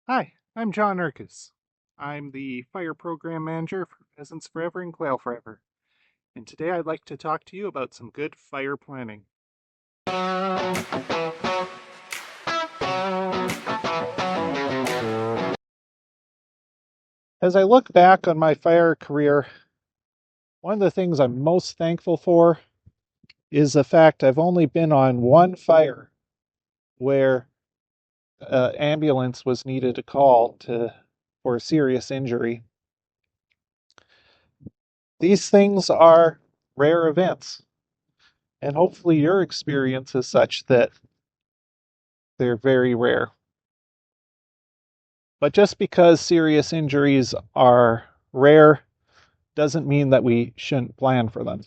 Hi, I'm John Urkus. I'm the Fire Program Manager for Pheasants Forever and Quail Forever, and today I'd like to talk to you about some good fire planning. As I look back on my fire career, one of the things I'm most thankful for is the fact I've only been on one fire where ambulance was needed to call for a serious injury. These things are rare events, and hopefully your experience is such that they're very rare. But just because serious injuries are rare doesn't mean that we shouldn't plan for them.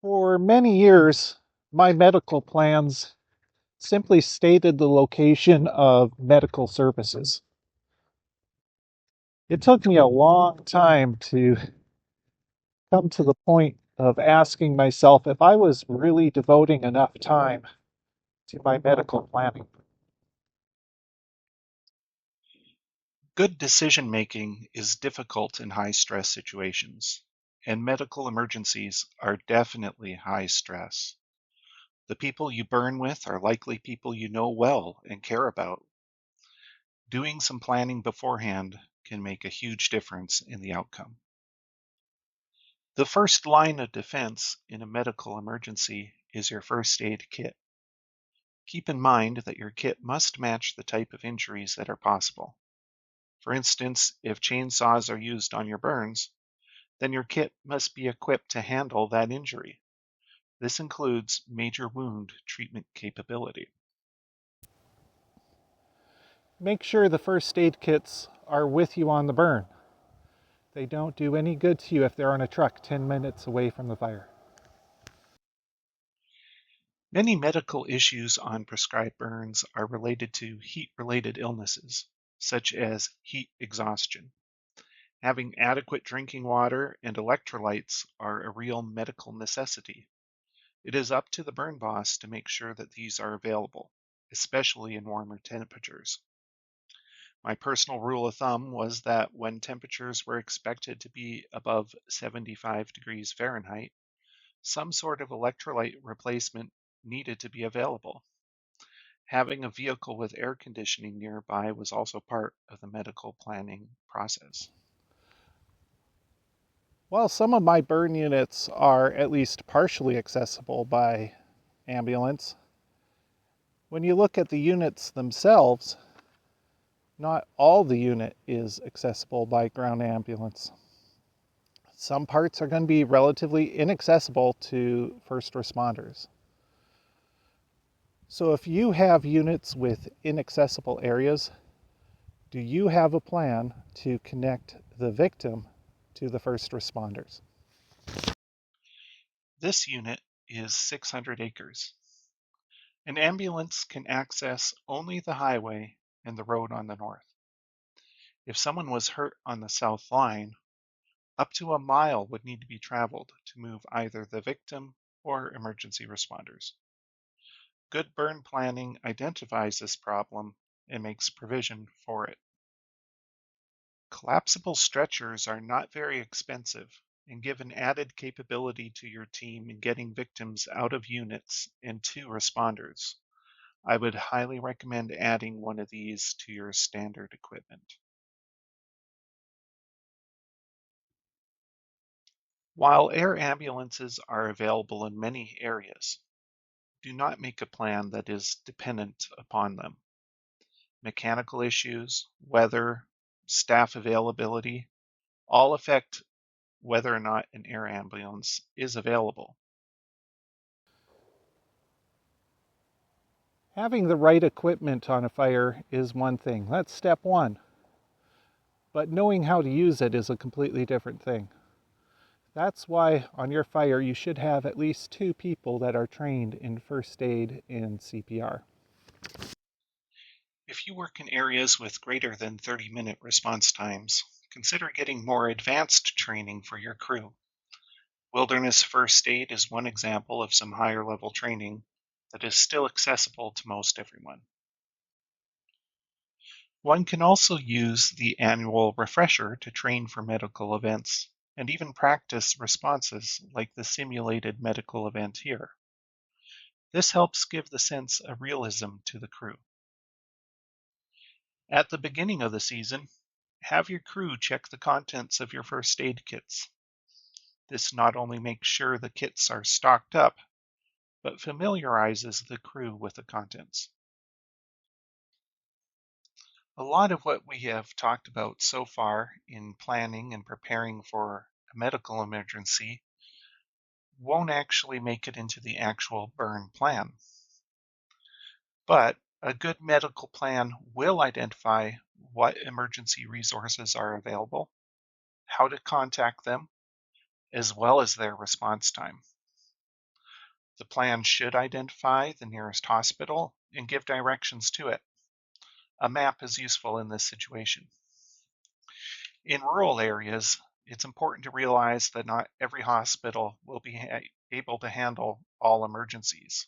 For many years, my medical plans simply stated the location of medical services. It took me a long time to come to the point of asking myself if I was really devoting enough time to my medical planning. Good decision-making is difficult in high-stress situations, and medical emergencies are definitely high stress. The people you burn with are likely people you know well and care about. Doing some planning beforehand can make a huge difference in the outcome. The first line of defense in a medical emergency is your first aid kit. Keep in mind that your kit must match the type of injuries that are possible. For instance, if chainsaws are used on your burns, then your kit must be equipped to handle that injury. This includes major wound treatment capability. Make sure the first aid kits are with you on the burn. They don't do any good to you if they're on a truck 10 minutes away from the fire. Many medical issues on prescribed burns are related to heat-related illnesses, such as heat exhaustion. Having adequate drinking water and electrolytes are a real medical necessity. It is up to the burn boss to make sure that these are available, especially in warmer temperatures. My personal rule of thumb was that when temperatures were expected to be above 75 degrees Fahrenheit, some sort of electrolyte replacement needed to be available. Having a vehicle with air conditioning nearby was also part of the medical planning process. While some of my burn units are at least partially accessible by ambulance, when you look at the units themselves, not all the unit is accessible by ground ambulance. Some parts are going to be relatively inaccessible to first responders. So if you have units with inaccessible areas, do you have a plan to connect the victim to the first responders? This unit is 600 acres. An ambulance can access only the highway and the road on the north. If someone was hurt on the south line, up to a mile would need to be traveled to move either the victim or emergency responders. Good burn planning identifies this problem and makes provision for it. Collapsible stretchers are not very expensive and give an added capability to your team in getting victims out of units and to responders. I would highly recommend adding one of these to your standard equipment. While air ambulances are available in many areas, do not make a plan that is dependent upon them. Mechanical issues, weather, staff availability all affect whether or not an air ambulance is available. Having the right equipment on a fire is one thing. That's step one. But knowing how to use it is a completely different thing. That's why on your fire you should have at least two people that are trained in first aid and CPR. If you work in areas with greater than 30-minute response times, consider getting more advanced training for your crew. Wilderness first aid is one example of some higher level training that is still accessible to most everyone. One can also use the annual refresher to train for medical events and even practice responses like the simulated medical event here. This helps give the sense of realism to the crew. At the beginning of the season, have your crew check the contents of your first aid kits. This not only makes sure the kits are stocked up, but familiarizes the crew with the contents. A lot of what we have talked about so far in planning and preparing for a medical emergency won't actually make it into the actual burn plan. But a good medical plan will identify what emergency resources are available, how to contact them, as well as their response time. The plan should identify the nearest hospital and give directions to it. A map is useful in this situation. In rural areas, it's important to realize that not every hospital will be able to handle all emergencies.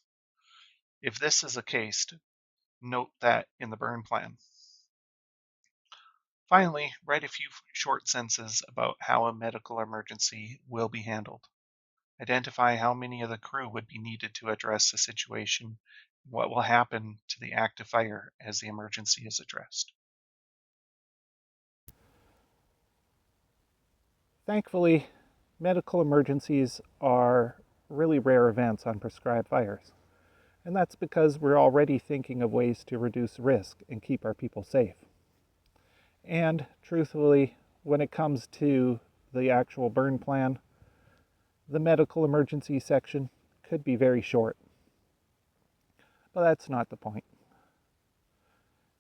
If this is the case, note that in the burn plan. Finally, write a few short sentences about how a medical emergency will be handled. Identify how many of the crew would be needed to address the situation, what will happen to the active fire as the emergency is addressed. Thankfully, medical emergencies are really rare events on prescribed fires. And that's because we're already thinking of ways to reduce risk and keep our people safe. And truthfully, when it comes to the actual burn plan, the medical emergency section could be very short. But that's not the point.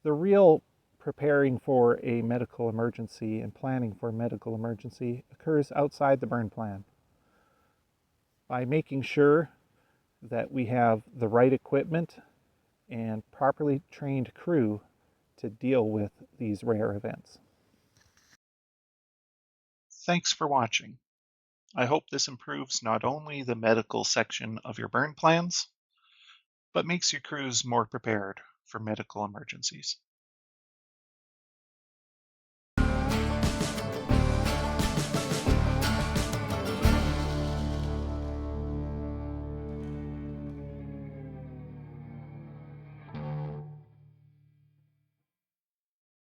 The real preparing for a medical emergency and planning for a medical emergency occurs outside the burn plan by making sure that we have the right equipment and properly trained crew to deal with these rare events. Thanks for watching. I hope this improves not only the medical section of your burn plans, but makes your crews more prepared for medical emergencies.